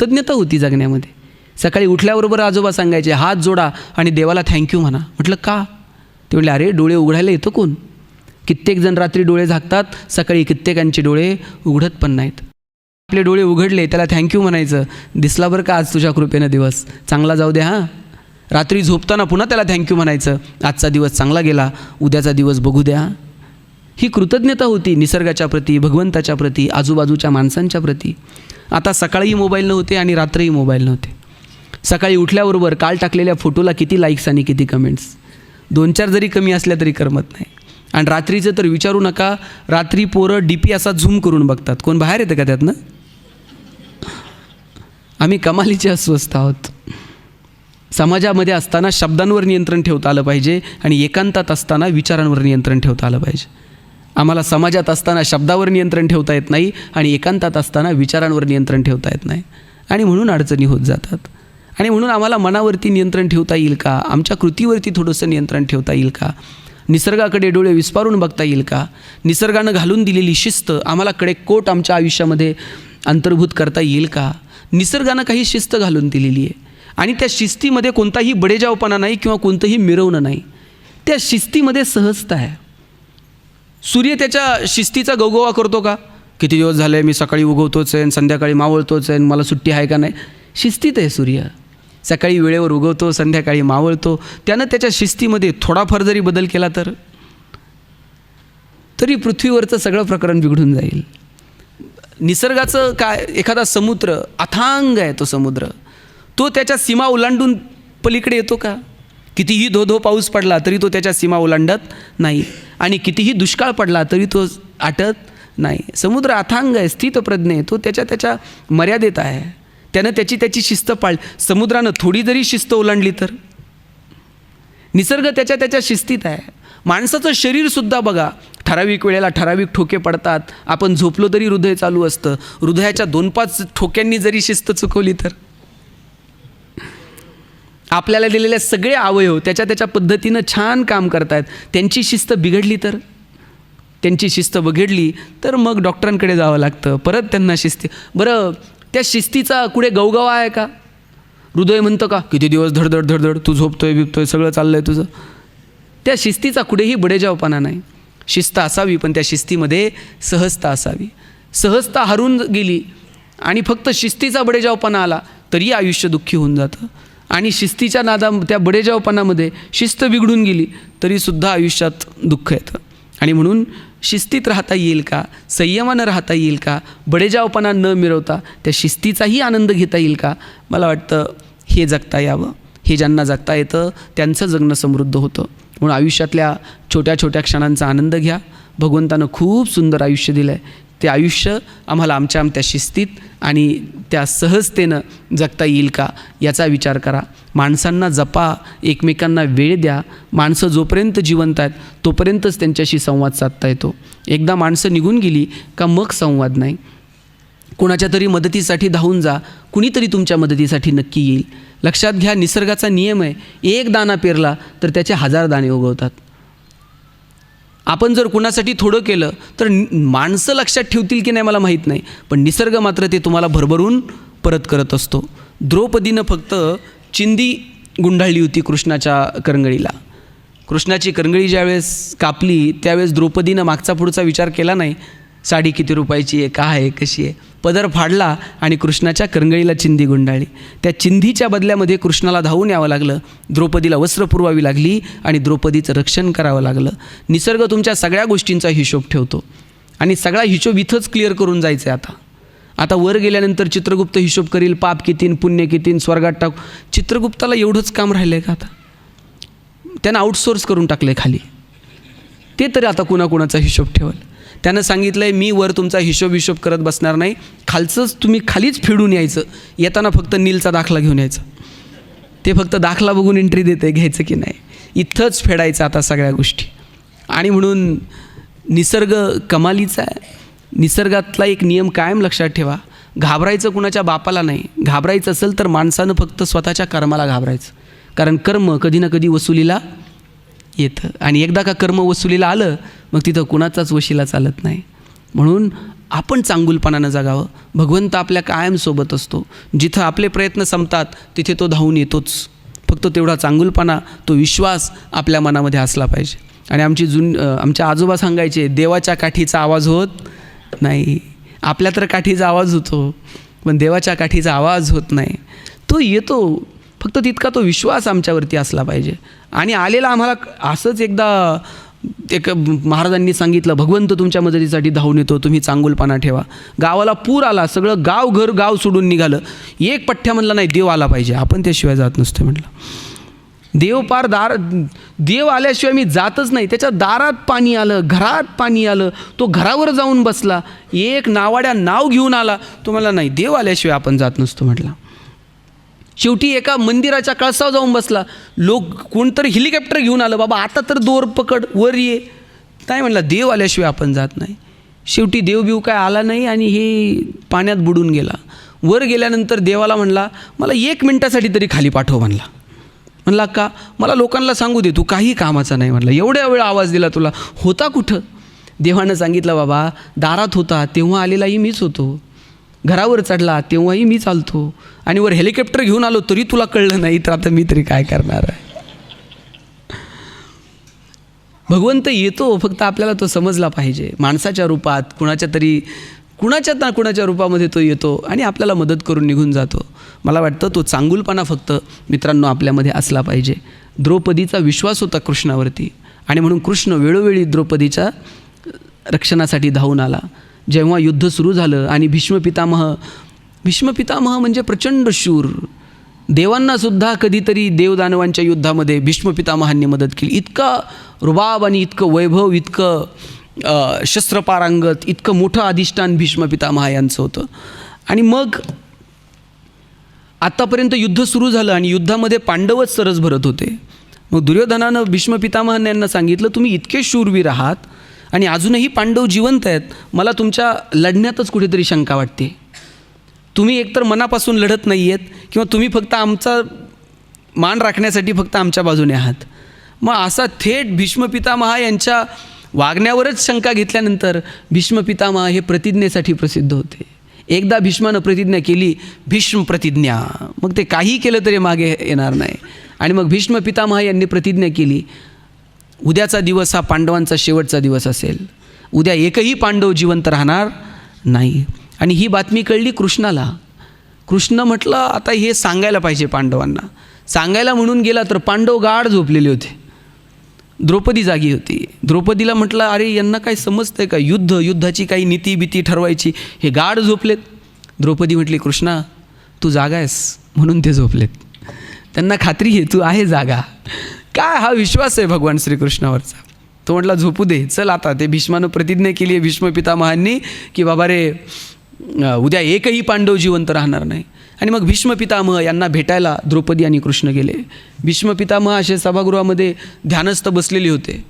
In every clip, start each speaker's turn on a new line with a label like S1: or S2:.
S1: कृतज्ञता होती जगण्यामध्ये. सकाळी उठल्याबरोबर आजोबा सांगायचे हात जोडा आणि देवाला थँक्यू म्हणा. म्हटलं का? ते म्हटले अरे डोळे उघडायला येतं कोण? कित्येक जण रात्री डोळे झाकतात, सकाळी कित्येकांचे डोळे उघडत पण नाहीत. आपले डोळे उघडले त्याला थँक्यू म्हणायचं, दिसला बरं का आज तुझ्या कृपेनं दिवस, चांगला जाऊ दे हां. रात्री झोपताना पुन्हा त्याला थँक्यू म्हणायचं, आजचा दिवस चांगला गेला, उद्याचा दिवस बघू द्या. ही कृतज्ञता होती निसर्गाच्या प्रती, भगवंताच्या प्रती, आजूबाजूच्या माणसांच्या प्रती. आता सकाळीही मोबाईल नव्हते आणि रात्रीही मोबाईल नव्हते. सकाळी उठल्याबरोबर काल टाकलेल्या फोटोला किती लाईक्स आणि किती कमेंट्स, 2-4 जरी कमी असल्या तरी करमत नाही. आणि रात्रीचं तर विचारू नका, रात्री पोरं DP असा झूम करून बघतात. कोण बाहेर येतं का त्यातनं? आम्ही कमालीचे अस्वस्थ आहोत. समाजामध्ये असताना शब्दांवर नियंत्रण ठेवता आलं पाहिजे आणि एकांतात असताना विचारांवर नियंत्रण ठेवता आलं पाहिजे. आम्हाला समाजात असताना शब्दावर नियंत्रण ठेवता येत नाही आणि एकांतात असताना विचारांवर नियंत्रण ठेवता येत नाही आणि म्हणून अडचणी होत जातात. आणि म्हणून आम्हाला मनावरती नियंत्रण ठेवता येईल का? आमच्या कृतीवरती थोडंसं नियंत्रण ठेवता येईल का? निसर्गाकडे डोळे विस्पारून बघता येईल का? निसर्गानं घालून दिलेली शिस्त आम्हाला कडेकोट आमच्या आयुष्यामध्ये अंतर्भूत करता येईल का? निसर्गानं काही शिस्त घालून दिलेली आहे आणि त्या शिस्तीमध्ये कोणताही बडेजावपणा नाही किंवा कोणतंही मिरवणं नाही. त्या शिस्तीमध्ये सहजता आहे. सूर्य त्याच्या शिस्तीचा गवगवा करतो का? किती दिवस झाले मी सकाळी उगवतोच आहे, संध्याकाळी मावळतोच आहे, मला सुट्टी आहे का नाही? शिस्तीत आहे सूर्य. सकाळी वेळेवर उगवतो, संध्याकाळी मावळतो. त्यानं त्याच्या शिस्तीमध्ये थोडाफार जरी बदल केला तरी पृथ्वीवरचं सगळं प्रकरण बिघडून जाईल. निसर्गाचं काय, एखादा समुद्र अथांग आहे, तो समुद्र तो त्याच्या सीमा ओलांडून पलीकडे येतो का? कितीही धो पाऊस पडला तरी तो त्याच्या सीमा ओलांडत नाही आणि कितीही दुष्काळ पडला तरी तो आटत नाही. समुद्र अथांग आहे, स्थितप्रज्ञ आहे, तो त्याच्या मर्यादेत आहे. त्यानं त्याची शिस्त समुद्रानं थोडी जरी शिस्त ओलांडली तर निसर्ग त्याच्या शिस्तीत आहे. माणसाचं शरीरसुद्धा बघा, ठराविक वेळेला ठराविक ठोके पडतात. आपण झोपलो तरी हृदय चालू असतं. हृदयाच्या 2-5 ठोक्यांनी जरी शिस्त चुकवली तर आपल्याला दिलेले सगळे अवयव त्याच्या पद्धतीनं छान काम करतायत. त्यांची शिस्त बिघडली तर मग डॉक्टरांकडे जावं लागतं. परत त्यांना बरं त्या शिस्तीचा कुठे गवगवा आहे का? हृदय म्हणतं का किती दिवस धडधड तू झोपतोय बिबतोय सगळं चाललं आहे तुझं? त्या शिस्तीचा कुठेही बडेजावपणा नाही. शिस्त असावी पण त्या शिस्तीमध्ये सहजता असावी. सहजता हरून गेली आणि फक्त शिस्तीचा बडेजावपणा आला तरी आयुष्य दुःखी होऊन जातं. आणि शिस्तीच्या त्या बडेजावपणामध्ये शिस्त बिघडून गेली तरीसुद्धा आयुष्यात दुःख येतं. आणि म्हणून शिस्तीत राहता येईल का? संयमानं राहता येईल का? बडेजावपणा न मिरवता त्या शिस्तीचाही आनंद घेता येईल का? मला वाटतं हे जगता यावं. हे ज्यांना जगता येतं त्यांचं जगणं समृद्ध होतं. म्हणून आयुष्यातल्या छोट्या छोट्या क्षणांचा आनंद घ्या. भगवंतानं खूप सुंदर आयुष्य दिलं आहे. ते आयुष्य आम्हाला आमच्या शिस्तीत आणि त्या सहजतेनं जगता येईल का याचा विचार करा. माणसांना जपा, एकमेकांना वेळ द्या. माणसं जोपर्यंत जिवंत आहेत तोपर्यंतच त्यांच्याशी संवाद साधता येतो. एकदा माणसं निघून गेली का मग संवाद नाही. कुणाच्या तरी मदतीसाठी धावून जा, कुणीतरी तुमच्या मदतीसाठी नक्की येईल. लक्षात घ्या, निसर्गाचा नियम आहे, एक दाणा पेरला तर त्याचे 1000 दाणे उगवतात. आपण जर कुणासाठी थोडं केलं तर माणसं लक्षात ठेवतील की नाही मला माहीत नाही, पण निसर्ग मात्र ते तुम्हाला भरभरून परत करत असतो. द्रौपदीनं फक्त चिंदी गुंडाळली होती कृष्णाच्या करंगळीला. कृष्णाची करंगळी ज्यावेळेस कापली त्यावेळेस द्रौपदीनं मागचा पुढचा विचार केला नाही. साडी किती रुपयाची आहे, काय आहे, कशी आहे. पदर फाडला आणि कृष्णाच्या करंगळीला चिंदी गुंडाळली. त्या चिंधीच्या बदल्यामध्ये कृष्णाला धावून यावं लागलं. द्रौपदीला वस्त्र पुरवावी लागली आणि द्रौपदीचं रक्षण करावं लागलं. निसर्ग तुमच्या सगळ्या गोष्टींचा हिशोब ठेवतो आणि सगळा हिशोब इथंच क्लिअर करून जायचं आहे. आता वर गेल्यानंतर चित्रगुप्त हिशोब करील, पाप कितीन पुण्य कितीन स्वर्गात टाकू. चित्रगुप्ताला एवढंच काम राहिलं आहे का? आता त्यानं आउटसोर्स करून टाकलं आहे खाली. ते तरी आता कुणाकुणाचा हिशोब ठेवल. त्यानं सांगितलं आहे मी वर तुमचा हिशोब करत बसणार नाही, खालचंच तुम्ही खालीच फिडून यायचं. येताना फक्त नीलचा दाखला घेऊन यायचा. ते फक्त दाखला बघून एंट्री देते, घ्यायचं की नाही. इथंच फेडायचं आता सगळ्या गोष्टी. आणि म्हणून निसर्ग कमालीचा आहे. निसर्गातला एक नियम कायम लक्षात ठेवा. घाबरायचं कुणाच्या बापाला नाही. घाबरायचं असेल तर माणसानं फक्त स्वतःच्या कर्माला घाबरायचं. कारण कर्म कधी ना कधी वसुलीला येतं आणि एकदा का कर्म वसुलीला आलं मग तिथं कुणाचाच वशिला चालत नाही. म्हणून आपण चांगुलपणानं जगावं. भगवंत आपल्या कायम सोबत असतो. जिथं आपले प्रयत्न संपतात तिथे तो धावून येतोच. फक्त तेवढा चांगुलपणा, तो विश्वास आपल्या मनामध्ये असला पाहिजे. आणि आमच्या आजोबा सांगायचे, देवाच्या काठीचा आवाज होत नाही. आपल्या तर काठीचा आवाज होतो, पण देवाच्या काठीचा आवाज होत नाही. तो येतो, फक्त तितका तो विश्वास आमच्यावरती असला पाहिजे. आणि आलेला आम्हाला असंच एकदा एक महाराजांनी सांगितलं, भगवंत तुमच्या मदतीसाठी धावून येतो, तुम्ही चांगुलपणा ठेवा. गावाला पूर आला, सगळं गाव सोडून निघालं. एक पठ्ठ्या म्हणलं नाही, देव आला पाहिजे, आपण त्याशिवाय जात नसतो म्हटलं. देव आल्याशिवाय मी जातच नाही. त्याच्या दारात पाणी आलं, घरात पाणी आलं, तो घरावर जाऊन बसला, एक नावाड्या नाव घेऊन आला, तो मला नाही, देव आल्याशिवाय आपण जात नसतो म्हटलं. शेवटी एका मंदिराच्या कळसावर जाऊन बसला, कोणतरी हेलिकॉप्टर घेऊन आलं, बाबा आता तर दोर पकड, वर ये. नाही म्हणला, देव आल्याशिवाय आपण जात नाही. शेवटी देवबिव काय आला नाही आणि हे पाण्यात बुडून गेला. वर गेल्यानंतर देवाला म्हणला, मला 1 मिनिटासाठी तरी खाली पाठव म्हणला. म्हणला का? मला लोकांना सांगू दे, तू काही कामाचा नाही म्हणला. एवढ्या वेळ आवाज दिला तुला, होता कुठं? देवानं सांगितलं, बाबा दारात होता तेव्हा आलेलाही मीच होतो, घरावर चढला तेव्हाही मी चालतो, आणि वर हेलिकॉप्टर घेऊन आलो तरी तुला कळलं नाही, तर आता मी तरी काय करणार आहे. भगवंत येतो, फक्त आपल्याला तो समजला पाहिजे. माणसाच्या रूपात, कुणाच्या रूपामध्ये तो येतो आणि आपल्याला मदत करून निघून जातो. मला वाटतं तो चांगुलपणा फक्त मित्रांनो आपल्यामध्ये असला पाहिजे. द्रौपदीचा विश्वास होता कृष्णावरती, आणि म्हणून कृष्ण वेळोवेळी द्रौपदीच्या रक्षणासाठी धावून आला. जेव्हा युद्ध सुरू झालं आणि भीष्म पितामह म्हणजे प्रचंड शूर, देवांनासुद्धा कधीतरी देवदानवांच्या युद्धामध्ये भीष्म पितामहांनी मदत केली. इतका रुबाब आणि इतकं वैभव, इतकं शस्त्रपारंगत, इतकं मोठं अधिष्ठान भीष्म पितामह यांचं होतं. आणि मग आत्तापर्यंत युद्ध सुरू झालं आणि युद्धामध्ये पांडवच सरस भरत होते. मग दुर्योधनानं भीष्म पितामह यांना सांगितलं, तुम्ही इतके शूरवीर आहात आणि अजूनही पांडव जिवंत आहेत, मला तुमच्या लढण्यातच कुठेतरी शंका वाटते. तुम्ही एकतर मनापासून लढत नाही आहेत, किंवा तुम्ही फक्त आमचा मान राखण्यासाठी फक्त आमच्या बाजूने आहात. मग असा थेट भीष्म पितामह यांच्या वागण्यावरच शंका घेतल्यानंतर भीष्म पितामह हे प्रतिज्ञेसाठी प्रसिद्ध होते. एकदा भीष्मानं प्रतिज्ञा केली, भीष्म प्रतिज्ञा, मग ते काही केलं तरी मागे येणार नाही. आणि मग भीष्म पितामह यांनी प्रतिज्ञा केली, उद्याचा दिवस हा पांडवांचा शेवटचा दिवस असेल, उद्या एकही पांडव जिवंत राहणार नाही. आणि ही बातमी कळली कृष्णाला. कृष्ण म्हटलं, आता हे सांगायला पाहिजे पांडवांना. सांगायला म्हणून गेला तर पांडव गाढ झोपलेले होते. द्रौपदी जागी होती. द्रौपदीला म्हटलं, अरे यांना काय समजतंय का? युद्धाची काही नीती भीती ठरवायची, हे गाढ झोपलेत. द्रौपदी म्हटली, कृष्णा तू जागा आहेस म्हणून ते झोपलेत, त्यांना खात्री आहे तू आहे जागा. काय हा विश्वास आहे भगवान श्रीकृष्णावरचा. तो म्हटला, झोपू दे, चल आता. ते भीष्मानं प्रतिज्ञा केली आहे भीष्म पितामहांनी की बाबा रे, उद्या एकही पांडव जिवंत राहणार नाही. आणि मग भीष्म पितामह यांना भेटायला द्रौपदी आणि कृष्ण गेले. भीष्म पितामह असे सभागृहामध्ये ध्यानस्थ बसलेले होते,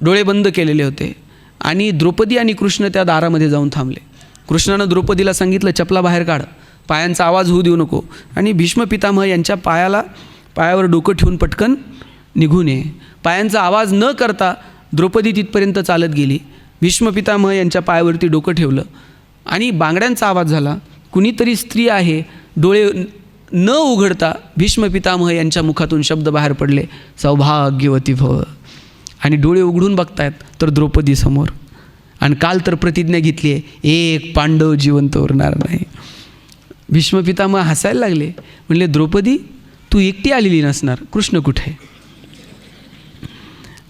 S1: डोळे बंद केलेले होते, आणि द्रौपदी आणि कृष्ण त्या दारामध्ये जाऊन थांबले. कृष्णानं द्रौपदीला सांगितलं, चपला बाहेर काढ, पायांचा आवाज होऊ देऊ नको, आणि भीष्म पितामह यांच्या पायावर डोकं ठेवून पटकन निघून ये. पायांचा आवाज न करता द्रौपदी तिथपर्यंत चालत गेली. भीष्म पितामह यांच्या पायावरती डोकं ठेवलं आणि बांगड्यांचा आवाज झाला. कुणीतरी स्त्री आहे. डोळे न उघडता भीष्म पितामह यांच्या मुखातून शब्द बाहेर पडले, सौभाग्यवती भव. आणि डोळे उघडून बघतायत तर द्रौपदी समोर. आणि काल तर प्रतिज्ञा घेतली आहे, एक पांडव जिवंत उरणार नाही. भीष्म पितामह हसायला लागले, म्हणले, द्रौपदी तू एकटी आलेली नसणार, कृष्ण कुठे?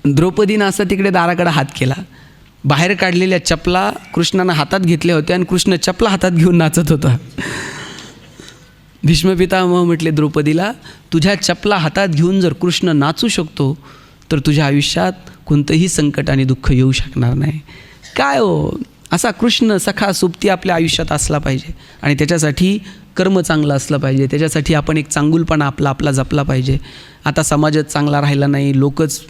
S1: द्रौपदीनं असा तिकडे दाराकडे हात केला. बाहेर काढलेल्या चपला कृष्णानं हातात घेतल्या होत्या आणि कृष्ण चपला हातात घेऊन नाचत होता. भीष्म पितामह म्हटले द्रौपदीला, तुझ्या चपला हातात घेऊन जर कृष्ण नाचू शकतो तर तुझ्या आयुष्यात कोणतंही संकट आणि दुःख येऊ शकणार नाही. काय हो, असा कृष्ण सखा सोबती आपल्या आयुष्यात असला पाहिजे. आणि त्याच्यासाठी कर्म चांगलं असलं पाहिजे. त्याच्यासाठी आपण एक चांगुलपणा आपला जपला पाहिजे. आता समाजात चांगला राहिला नाही, लोकच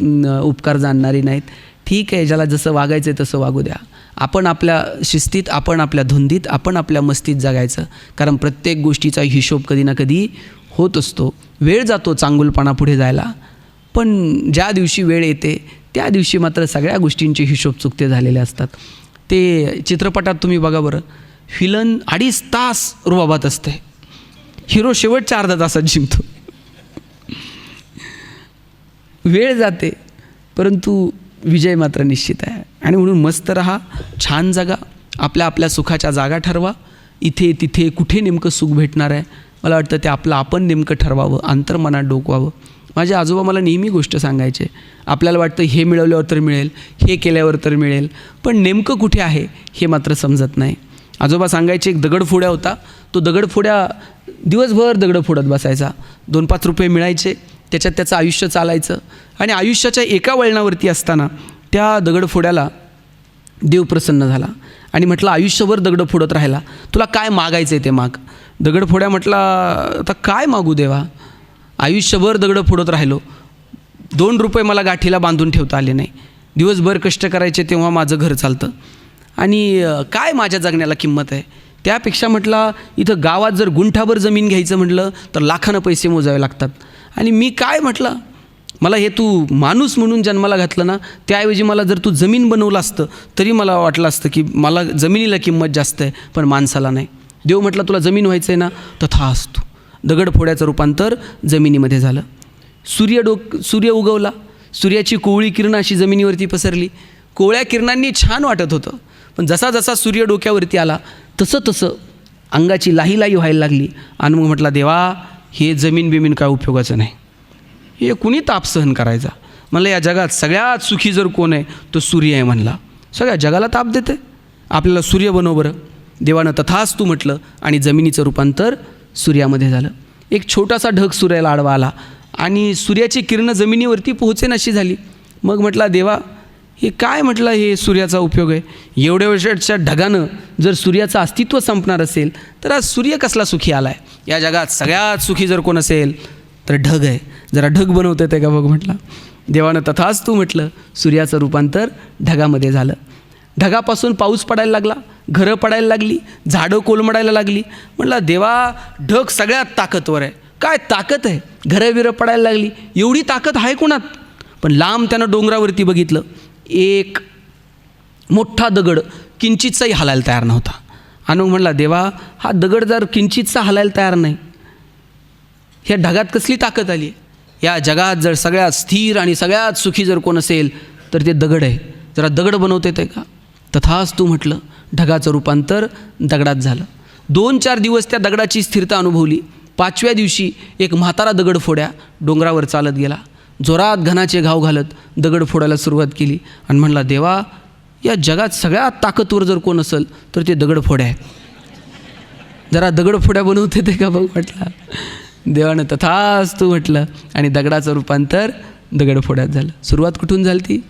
S1: उपकार जाणणारी नाहीत. ठीक आहे, ज्याला जसं वागायचं आहे तसं वागू द्या. आपण आपल्या शिस्तीत, आपण आपल्या धुंदीत, आपण आपल्या मस्तीत जगायचं. कारण प्रत्येक गोष्टीचा हिशोब कधी ना कधी होत असतो. वेळ जातो चांगुलपणा पुढे जायला, पण ज्या दिवशी वेळ येते त्या दिवशी मात्र सगळ्या गोष्टींचे हिशोब चुकते झालेले असतात. ते चित्रपटात तुम्ही बघा बरं, विलन 2.5 तास रुबाबात असते, हिरो शेवटच्या अर्धा तासात जिंकतो. वेळ जाते परंतु विजय मात्र निश्चित आहे. आणि म्हणून मस्त राहा, छान जगा, आपल्या आपल्या सुखाच्या जागा ठरवा. इथे तिथे कुठे नेमकं सुख भेटणार आहे, मला वाटतं ते आपलं आपण नेमकं ठरवावं, अंतर्मनात डोकवावं. माझे आजोबा मला नेहमी गोष्ट सांगायचे, आपल्याला वाटतं हे मिळवल्यावर तर मिळेल, हे केल्यावर तर मिळेल, पण नेमकं कुठे आहे हे मात्र समजत नाही. आजोबा सांगायचे, एक दगडफोड्या होता, तो दगडफोड्या दिवसभर दगडं फोडत बसायचा. 2-5 रुपये मिळायचे, त्याच्यात त्याचं आयुष्य चालायचं. आणि आयुष्याच्या एका वळणावरती असताना त्या दगडफोड्याला देव प्रसन्न झाला आणि म्हटलं, आयुष्यभर दगडं फोडत राहिला, तुला काय मागायचं आहे ते माग. दगडफोड्या म्हटला, आता काय मागू देवा, आयुष्यभर दगडं फोडत राहिलो, 2 रुपये मला गाठीला बांधून ठेवता आले नाही, दिवसभर कष्ट करायचे तेव्हा माझं घर चालतं, आणि काय माझ्या जगण्याला किंमत आहे. त्यापेक्षा म्हटला, इथं गावात जर गुंठाभर जमीन घ्यायचं म्हटलं तर लाखानं पैसे मोजावे लागतात, आणि मी काय म्हटलं, मला हे तू माणूस म्हणून जन्माला घातलं ना, त्याऐवजी मला जर तू जमीन बनवलं असतं तरी मला वाटलं असतं की मला जमिनीला किंमत जास्त आहे, पण माणसाला नाही. देव म्हटलं, तुला जमीन व्हायचं आहे ना, तथास्तु. दगडफोड्याचं रूपांतर जमिनीमध्ये झालं. सूर्य उगवला, सूर्याची कोवळी किरणं अशी जमिनीवरती पसरली. कोवळ्या किरणांनी छान वाटत होतं, पण जसा जसा सूर्य डोक्यावरती आला तसं तसं अंगाची लाही व्हायला लागली. आणि मग म्हटलं, देवा, हे जमीन बिमीन काय उपयोगाचं नाही, हे कुणी ताप सहन करायचा. म्हणलं, या जगात सगळ्यात सुखी जर कोण आहे तो सूर्य आहे म्हणला. सगळ्या जगाला ताप देते, आपल्याला सूर्य बनव बरं. देवानं तथास्तु म्हटलं आणि जमिनीचं रूपांतर सूर्यामध्ये झालं. एक छोटासा ढग सूर्याला आडवा आला आणि सूर्याची किरणं जमिनीवरती पोहोचेनाशी झाली. मग म्हटला, देवा, हे काय म्हटलं, हे सूर्याचा उपयोग आहे, एवढ्या वर्षाच्या ढगानं जर सूर्याचं अस्तित्व संपणार असेल तर आज सूर्य कसला सुखी आला आहे. या जगात सगळ्यात सुखी जर कोण असेल तर ढग आहे, जरा ढग बनवता येते का बघ म्हटलं. देवानं तथास्तु म्हटलं, सूर्याचं रूपांतर ढगामध्ये झालं. ढगापासून पाऊस पडायला लागला, घरं पडायला लागली, झाडं कोलमडायला लागली. म्हटलं, देवा, ढग सगळ्यात ताकदवर आहे, काय ताकद आहे, घरं बिरं पडायला लागली, एवढी ताकद आहे कोणात. पण लांब त्यानं डोंगरावरती बघितलं, एक मोठा दगड किंचितचाही हलायला तयार नव्हता. आणि मग म्हटला, देवा, हा दगड जर किंचितचा हलायला तयार नाही, ह्या ढगात कसली ताकद आली. या जगात जर सगळ्यात स्थिर आणि सगळ्यात सुखी जर कोण असेल तर ते दगड आहे, जरा दगड बनवता येते का. तथास्तु म्हटलं, ढगाचं रूपांतर दगडात झालं. 2-4 दिवस त्या दगडाची स्थिरता अनुभवली. 5व्या दिवशी एक म्हातारा दगड फोड्या डोंगरावर चालत गेला. जोरात घनाचे घाव घालत दगड फोडायला सुरुवात केली आणि म्हणला, देवा, या जगात सगळ्यात ताकदवर जर कोण असेल तर ते दगड फोड्या आहे, जरा दगड फोड्या बनवते ते का बघ म्हटला. देवानं तथास्तु म्हटलं आणि दगडाचं रूपांतर दगडफोड्यात झालं. सुरुवात कुठून झाली ती,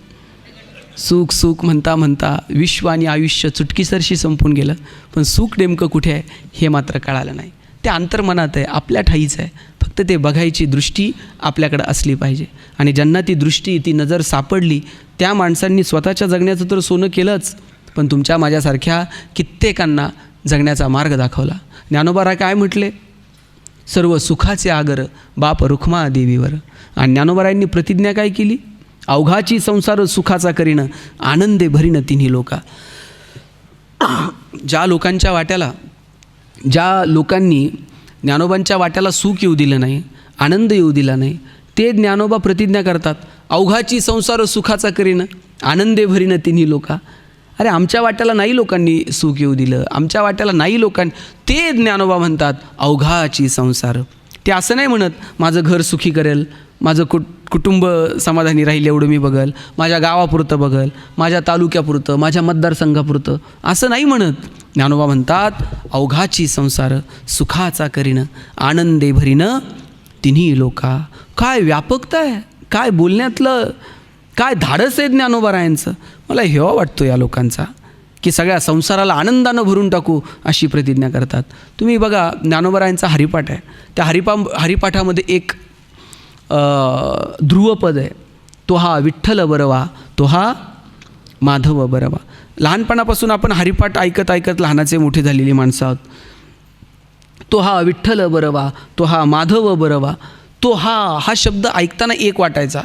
S1: सुख सुख म्हणता म्हणता विश्व आणि आयुष्य चुटकीसरशी संपून गेलं, पण सुख नेमकं कुठे आहे हे मात्र कळालं नाही. ते अंतर्मनात आहे, आपल्या ठाईच आहे, फक्त ते बघायची दृष्टी आपल्याकडं असली पाहिजे. आणि ज्यांना ती दृष्टी, ती नजर सापडली त्या माणसांनी स्वतःच्या जगण्याचं तर सोनं केलंच, पण तुमच्या माझ्यासारख्या कित्येकांना जगण्याचा मार्ग दाखवला. ज्ञानोबा काय म्हटले, सर्व सुखाचे आगर बाप रुक्मा देवीवर. आणि ज्ञानोबारायांनी प्रतिज्ञा काय केली, अवघाची संसार सुखाचा करीनं आनंदे भरीनं तिन्ही लोका. ज्या लोकांनी ज्ञानोबांच्या वाट्याला सुख येऊ दिलं नाही, आनंद येऊ दिला नाही, ते ज्ञानोबा प्रतिज्ञा करतात, अवघाची संसार सुखाचा करीनं आनंदे भरीनं तिन्ही लोका. अरे, आमच्या वाट्याला नाही लोकांनी सुख येऊ दिलं, आमच्या वाट्याला नाही लोकांनी, ते ज्ञानोबा म्हणतात अवघाची संसार. ते असं नाही म्हणत माझं घर सुखी करेल, माझं कुटुंब समाधानी राहील एवढं मी बघल, माझ्या गावापुरतं बघल, माझ्या तालुक्यापुरतं, माझ्या मतदारसंघापुरतं, असं नाही म्हणत. ज्ञानोबा म्हणतात अवघाची संसार सुखाचा करीनं आनंदे भरीनं तिन्ही लोका. काय व्यापकता आहे, काय बोलण्यातलं काय धाडस आहे ज्ञानोबारायांचं. मला हेवा वाटतो या लोकांचा की सगळ्या संसाराला आनंदानं भरून टाकू अशी प्रतिज्ञा करतात. तुम्ही बघा, ज्ञानोबारायांचा हरिपाठ आहे, त्या हरिपाठामध्ये एक ध्रुवपद आहे, तो हा विठ्ठल बरवा, तो हा माधव बरवा. लहानपणापासून आपण हरिपाठ ऐकत ऐकत लहानाचे मोठे झालेली माणसं आहोत. तो हा विठ्ठल बरवा, तो हा माधव बरवा, तो हा शब्द ऐकताना एक वाटायचा,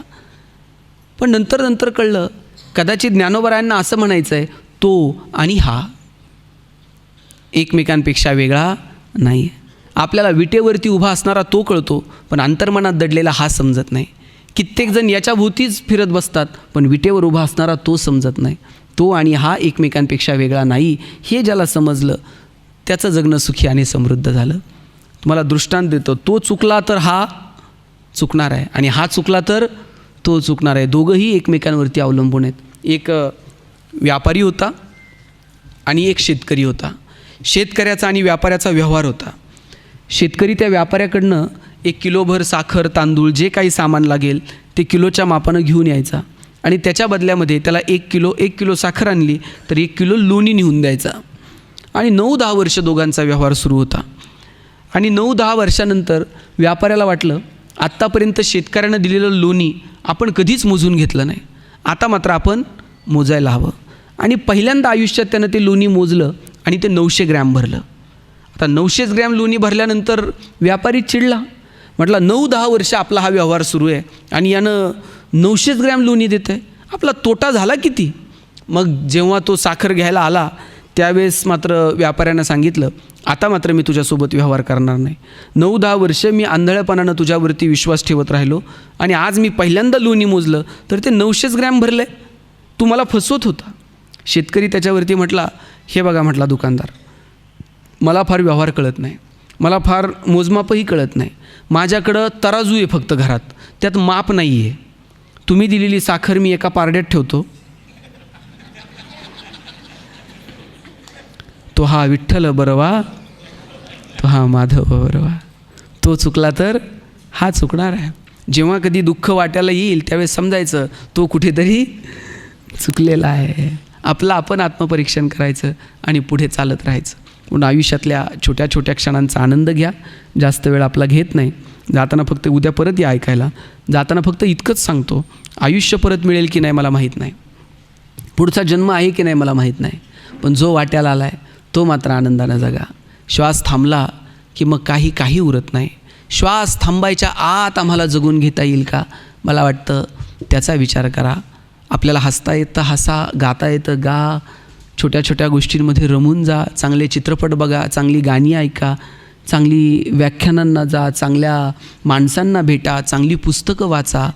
S1: पण नंतर कळलं कदाचित ज्ञानोबारायांना असं म्हणायचं आहे, तो आणि हा एकमेकांपेक्षा वेगळा नाही. आपल्याला विटेवरती उभा असणारा तो कळतो, पण अंतर्मनात दडलेला हा समजत नाही. कित्येकजण याच्या भोवतीच फिरत बसतात, पण विटेवर उभा असणारा तो समजत नाही. तो आणि हा एकमेकांपेक्षा वेगळा नाही हे ज्याला समजलं त्याचं जगणं सुखी आणि समृद्ध झालं. तुम्हाला दृष्टांत देतो. तो चुकला तर हा चुकणार आहे, आणि हा चुकला तर तो चुकणार आहे. दोघंही एकमेकांवरती अवलंबून आहेत. एक व्यापारी होता आणि एक शेतकरी होता. शेतकऱ्याचा आणि व्यापाऱ्याचा व्यवहार होता. शेतकरी त्या व्यापाऱ्याकडनं 1 किलोभर साखर, तांदूळ, जे काही सामान लागेल ते किलोच्या मापानं घेऊन यायचा, आणि त्याच्या बदल्यामध्ये त्याला 1 किलो साखर आणली तर 1 किलो लोणी नेऊन द्यायचा. आणि 9-10 वर्ष दोघांचा व्यवहार सुरू होता. आणि 9-10 वर्षानंतर व्यापाऱ्याला वाटलं, आत्तापर्यंत शेतकऱ्यानं दिलेलं लोणी आपण कधीच मोजून घेतलं नाही, आता मात्र आपण मोजायला हवं. आणि पहिल्यांदा आयुष्यात त्यानं ते लोणी मोजलं आणि ते 900 ग्रॅम भरलं. आता 900 ग्रॅम लोणी भरल्यानंतर व्यापारी चिडला. म्हटला, 9-10 वर्ष आपला हा व्यवहार सुरू आहे आणि यानं 900 ग्रॅम लोणी देतं आहे, आपला तोटा झाला किती? मग जेव्हा तो साखर घ्यायला आला त्यावेळेस मात्र व्यापाऱ्यानं सांगितलं, आता मात्र मी तुझ्यासोबत व्यवहार करणार नाही. 9-10 वर्ष मी आंधळेपणानं तुझ्यावरती विश्वास ठेवत राहिलो, आणि आज मी पहिल्यांदा लोणी मोजलं तर ते 900 ग्रॅम भरलं आहे, तू मला फसवत होता. शेतकरी त्याच्यावरती म्हटला, हे बघा म्हटला दुकानदार, मला फार व्यवहार कळत नाही, मला फार मोजमापही कळत नाही, माझ्याकडं तराजू आहे फक्त घरात, त्यात माप नाही आहे. तुम्ही दिलेली साखर मी एका पारड्यात ठेवतो, तो हा विठ्ठल बरवा, तो हा माधव बरवा. तो चुकला तर हा चुकणार आहे. जेव्हा कधी दुःख वाट्याला येईल त्यावेळेस समजायचं तो कुठेतरी चुकलेला आहे. आपलं आपण आत्मपरीक्षण करायचं आणि पुढे चालत राहायचं. म्हणून आयुष्यातल्या छोट्या छोट्या क्षणांचा आनंद घ्या. जास्त वेळ आपला घेत नाही. जाताना फक्त उद्या परत या ऐकायला. जाताना फक्त इतकंच सांगतो, आयुष्य परत मिळेल की नाही मला माहीत नाही, पुढचा जन्म आहे की नाही मला माहीत नाही, पण जो वाट्याला आला आहे तो मात्र आनंदानं जगा. श्वास थांबला की मग काही उरत नाही. श्वास थांबायच्या आत आम्हाला जगून घेता येईल का? मला वाटतं त्याचा विचार करा. आपल्याला हसता येतं हसा, गाता येतं गा, छोट्या छोट्या गोष्टींमध्ये रमून जा, चांगले चित्रपट बघा, चांगली गाणी ऐका, चांगली व्याख्यानांना जा, चांगल्या माणसांना भेटा, चांगली पुस्तकं वाचा,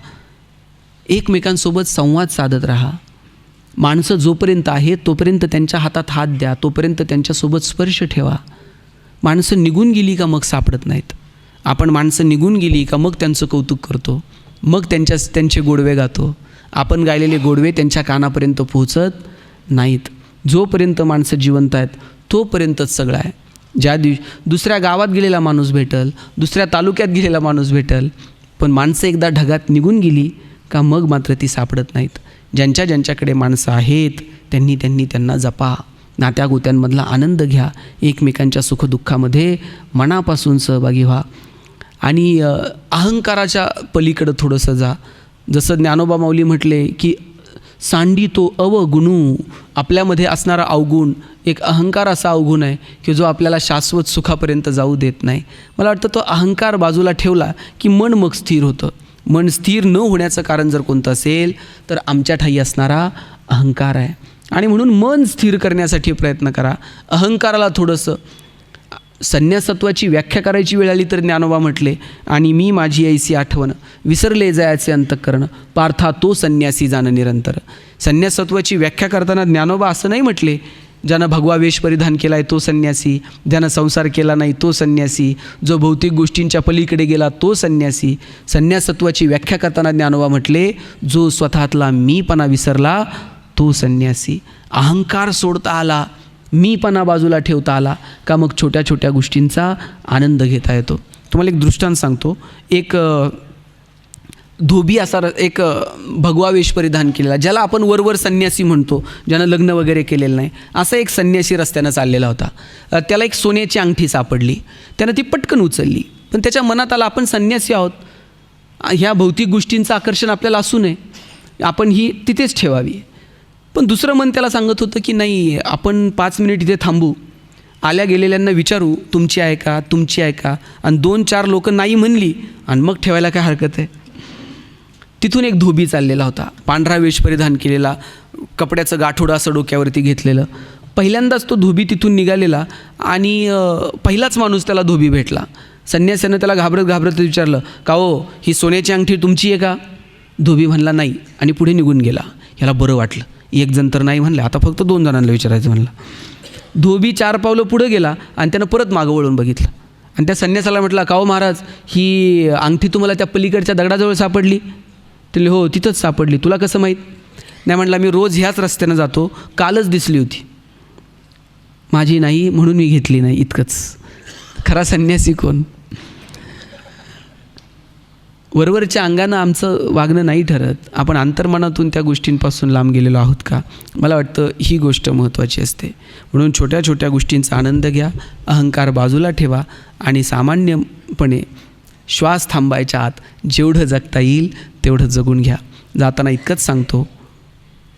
S1: एकमेकांसोबत संवाद साधत राहा. माणसं जोपर्यंत आहेत तोपर्यंत त्यांच्या हातात हात द्या, तोपर्यंत त्यांच्यासोबत स्पर्श ठेवा. माणसं निघून गेली का मग सापडत नाहीत. आपण माणसं निघून गेली का मग त्यांचं कौतुक करतो, मग त्यांचे गोडवे गातो. आपण गायलेले गोडवे त्यांच्या कानापर्यंत पोहोचत नाहीत. जोपर्यंत माणसं जिवंत आहेत तोपर्यंतच सगळं आहे. ज्या दुसऱ्या गावात गेलेला माणूस भेटल, दुसऱ्या तालुक्यात गेलेला माणूस भेटल, पण माणसं एकदा ढगात निघून गेली का मग मात्र ती सापडत नाहीत. ज्यांच्याकडे माणसं आहेत त्यांना जपा. नात्यागोत्यांमधला आनंद घ्या. एकमेकांच्या सुखदुःखामध्ये मनापासून सहभागी व्हा. आणि अहंकाराच्या पलीकडं थोडंसं जा. जसं ज्ञानोबा माऊली म्हटले की सांडी तो अवगुणू, आपल्यामध्ये असणारा अवगुण एक अहंकार असा अवगुण आहे की जो आपल्याला शाश्वत सुखापर्यंत जाऊ देत नाही. मला वाटतं तो अहंकार बाजूला ठेवला की मन मग स्थिर होतं. मन स्थिर न होण्याचं कारण जर कोणतं असेल तर आमच्या ठाई असणारा अहंकार आहे. आणि म्हणून मन स्थिर करण्यासाठी प्रयत्न करा. अहंकाराला थोडंसं संन्यासत्वाची व्याख्या करायची वेळ आली तर ज्ञानोबा म्हटले, आणि मी माझी ऐसी आठवण विसरले जायचे अंतःकरण, पार्था तो संन्यासी जाण निरंतर. संन्यासत्वाची व्याख्या करताना ज्ञानोबा असं नाही म्हटले, ज्यानं भगवा वेश परिधान केला आहे तो संन्यासी, ज्यानं संसार केला नाही तो संन्यासी, जो भौतिक गोष्टींच्या पलीकडे गेला तो संन्यासी. संन्यासत्वाची व्याख्या करताना ज्ञानोबा म्हटले, जो स्वतःतला मीपणा विसरला तो संन्यासी. अहंकार सोडता आला, मीपणा बाजूला ठेवता आला का मग छोट्या छोट्या गोष्टींचा आनंद घेता येतो. तुम्हाला एक दृष्टांत सांगतो. एक धोबी असा एक भगवा वेश परिधान केलेला, ज्याला आपण वरवर संन्यासी म्हणतो, ज्यानं लग्न वगैरे केलेलं नाही, असा एक संन्यासी रस्त्यानं चाललेला होता. त्याला एक सोन्याची अंगठी सापडली. त्यानं ती पटकन उचलली, पण त्याच्या मनात आला आपण संन्यासी आहोत, ह्या भौतिक गोष्टींचं आकर्षण आपल्याला असू नये, आपण ही तिथेच ठेवावी. पण दुसरं मन त्याला सांगत होतं की नाही, आपण 5 मिनिट इथे थांबू, आल्या गेलेल्यांना विचारू तुमची आहे का, तुमची आहे का, आणि 2-4 लोकं नाही म्हणली आणि मग ठेवायला काय हरकत आहे. तिथून एक धोबी चाललेला होता, पांढरा वेश परिधान केलेला, कपड्याचं गाठोडं असं डोक्यावरती घेतलेलं. पहिल्यांदाच तो धोबी तिथून निघालेला आणि पहिलाच माणूस त्याला धोबी भेटला. संन्यासानं त्याला घाबरत घाबरत विचारलं, का हो, ही सोन्याची अंगठी तुमची आहे का? धोबी म्हणला नाही आणि पुढे निघून गेला. याला बरं वाटलं, एक जण तर नाही म्हणलं, आता फक्त 2 जणांना विचारायचं म्हणलं. धोबी 4 पावलं पुढं गेला आणि त्यानं परत मागं वळून बघितलं आणि त्या संन्यासाला म्हटलं, का हो महाराज, ही अंगठी तुम्हाला त्या पलीकडच्या दगडाजवळ सापडली? ते हो, तिथंच सापडली. तुला कसं माहीत? नाही म्हटलं, मी रोज ह्याच रस्त्यानं जातो, कालच दिसली होती. माझी नाही म्हणून मी घेतली नाही, इतकंच. खरा संन्यासी कोण? वरवरच्या अंगानं आमचं वागणं नाही ठरत, आपण अंतर्मनातून त्या गोष्टींपासून लांब गेलेलो आहोत का? मला वाटतं ही गोष्ट महत्त्वाची असते. म्हणून छोट्या छोट्या गोष्टींचा आनंद घ्या, अहंकार बाजूला ठेवा आणि सामान्यपणे श्वास थांबायच्या आत जेवढं जगता येईल तेवढं जगून घ्या. जाताना इतकंच सांगतो,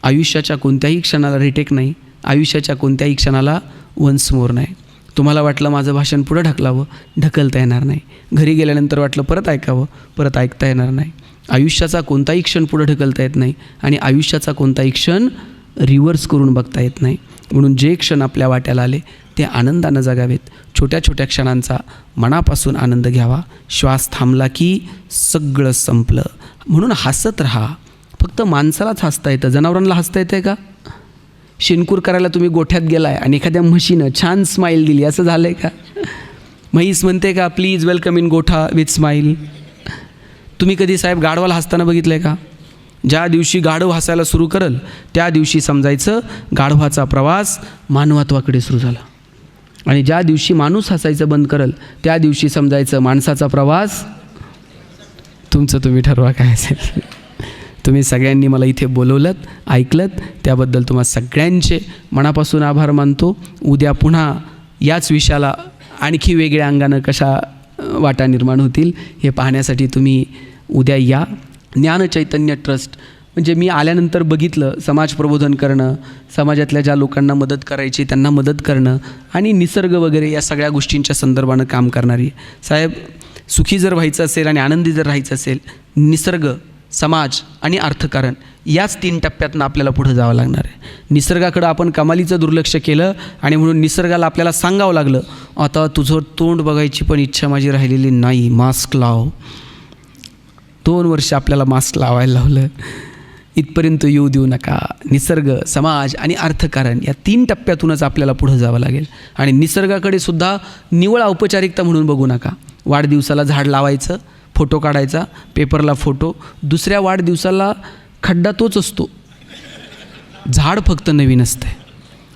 S1: आयुष्याच्या कोणत्याही क्षणाला रिटेक नाही, आयुष्याच्या कोणत्याही क्षणाला वन्स मोर नाही. तुम्हाला वाटलं माझं भाषण पुढं ढकलावं, ढकलता येणार नाही. घरी गेल्यानंतर वाटलं परत ऐकावं, परत ऐकता येणार नाही. आयुष्याचा कोणताही क्षण पुढं ढकलता येत नाही आणि आयुष्याचा कोणताही क्षण रिव्हर्स करून बघता येत नाही. म्हणून जे क्षण आपल्या वाट्याला आले ते आनंदानं जगावेत. छोट्या छोट्या क्षणांचा मनापासून आनंद घ्यावा. श्वास थांबला की सगळं संपलं. म्हणून हसत राहा. फक्त माणसालाच हसता येतं, जनावरांना हसता येतं का? शेणकूर करायला तुम्ही गोठ्यात गेलाय आणि एखाद्या म्हशीनं छान स्माईल दिली, असं झालं आहे का? म्हैस म्हणते का, प्लीज वेलकम इन गोठा विथ स्माईल? तुम्ही कधी साहेब गाढवाला हसताना बघितलं आहे का? ज्या दिवशी गाढव हसायला सुरू करेल त्या दिवशी समजायचं गाढवाचा प्रवास मानवत्वाकडे सुरू झाला, आणि ज्या दिवशी माणूस हसायचं बंद करेल त्या दिवशी समजायचं माणसाचा प्रवास. तुमचं तुम्ही ठरवा काय असेल. तुम्ही सगळ्यांनी मला इथे बोलवलं, ऐकलं, त्याबद्दल तुम्हा सगळ्यांचे मनापासून आभार मानतो. उद्या पुन्हा याच विषयाला आणखी वेगळ्या अंगानं कशा वाटा निर्माण होतील हे पाहण्यासाठी तुम्ही उद्या या. ज्ञानचैतन्य ट्रस्ट म्हणजे मी आल्यानंतर बघितलं, समाज प्रबोधन करणं, समाजातल्या ज्या लोकांना मदत करायची त्यांना मदत करणं आणि निसर्ग वगैरे या सगळ्या गोष्टींच्या संदर्भानं काम करणारी. साहेब, सुखी जर व्हायचं असेल आणि आनंदी जर राहायचं असेल, निसर्ग, समाज आणि अर्थकारण याच 3 टप्प्यातनं आपल्याला पुढं जावं लागणार आहे. निसर्गाकडं आपण कमालीचं दुर्लक्ष केलं आणि म्हणून निसर्गाला आपल्याला सांगावं लागलं, आता तुझं तोंड बघायची पण इच्छा माझी राहिलेली नाही, मास्क लाव. 2 वर्ष आपल्याला मास्क लावायला लावलं. इथपर्यंत येऊ देऊ नका. निसर्ग, समाज आणि अर्थकारण या 3 टप्प्यातूनच आपल्याला पुढं जावं लागेल. आणि निसर्गाकडे सुद्धा निव्वळ औपचारिकता म्हणून बघू नका. वाढदिवसाला झाड लावायचं, फोटो काढायचा, पेपरला फोटो. दुसऱ्या वाढदिवसाला खड्डा तोच असतो, झाड फक्त नवीन असते.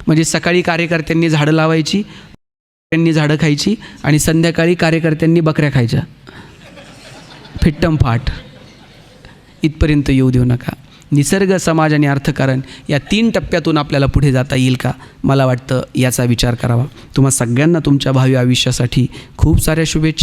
S1: म्हणजे सकाळी कार्यकर्त्यांनी झाडं लावायची, त्यांनी झाडं खायची आणि संध्याकाळी कार्यकर्त्यांनी बकऱ्या खायच्या. फिट्टम फाट. इथपर्यंत येऊ देऊ नका. निसर्ग, समाज आणि अर्थकारण या 3 टप्प्यातून आपल्याला पुढे जाता येईल का? मला वाटतं याचा विचार करावा. तुम्हा सगळ्यांना तुमच्या भावी आयुष्यासाठी खूप साऱ्या शुभेच्छा.